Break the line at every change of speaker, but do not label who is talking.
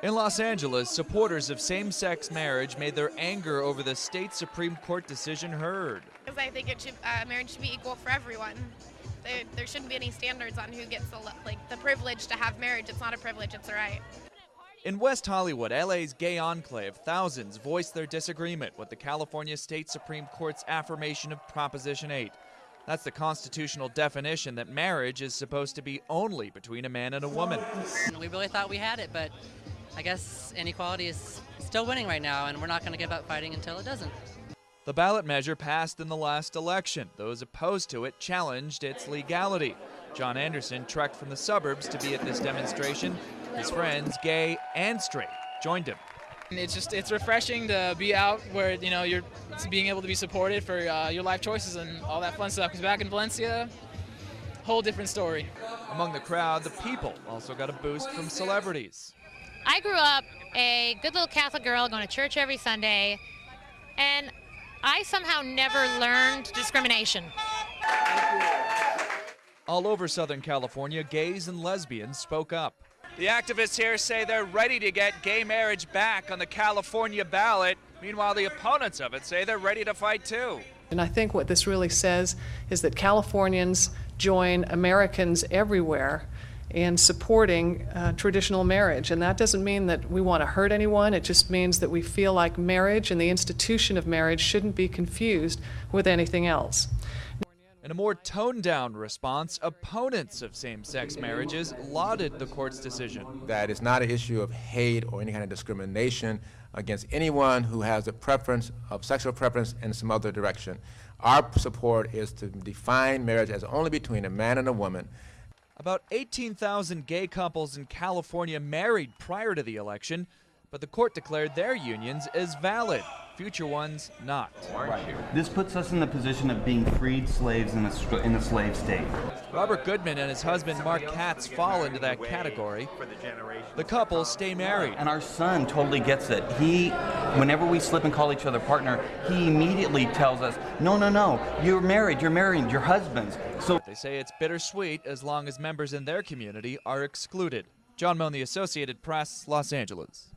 In Los Angeles, supporters of same-sex marriage made their anger over the state Supreme Court decision heard.
Because I think marriage should be equal for everyone. There shouldn't be any standards on who gets the privilege to have marriage. It's not a privilege, it's a right.
In West Hollywood, LA's gay enclave, thousands voiced their disagreement with the California State Supreme Court's affirmation of Proposition 8. That's the constitutional definition that marriage is supposed to be only between a man and a woman.
We really thought we had it, but I guess inequality is still winning right now, and we're not going to give up fighting until it doesn't.
The ballot measure passed in the last election. Those opposed to it challenged its legality. John Anderson trekked from the suburbs to be at this demonstration. His friends, gay and straight, joined him.
It's refreshing to be out where you're being able to be supported for your life choices and all that fun stuff. Because back in Valencia, whole different story.
Among the crowd, the people also got a boost from celebrities.
I grew up a good little Catholic girl going to church every Sunday, and I somehow never learned discrimination.
All over Southern California, gays and lesbians spoke up.
The activists here say they're ready to get gay marriage back on the California ballot. Meanwhile, the opponents of it say they're ready to fight too.
And I think what this really says is that Californians join Americans everywhere in supporting traditional marriage. And that doesn't mean that we want to hurt anyone. It just means that we feel like marriage and the institution of marriage shouldn't be confused with anything else.
In a more toned-down response, opponents of same-sex marriages lauded the court's decision.
That it's not an issue of hate or any kind of discrimination against anyone who has a preference of sexual preference in some other direction. Our support is to define marriage as only between a man and a woman.
About 18,000 gay couples in California married prior to the election, but the court declared their unions as valid, future ones not.
Right. This puts us in the position of being freed slaves in a slave state.
Robert Goodman and his husband Mark Katz fall into that category. The couple stay married.
And our son totally gets it. Whenever we slip and call each other partner, he immediately tells us, no, you're married, your husbands. So
they say it's bittersweet as long as members in their community are excluded. John Mone, The Associated Press, Los Angeles.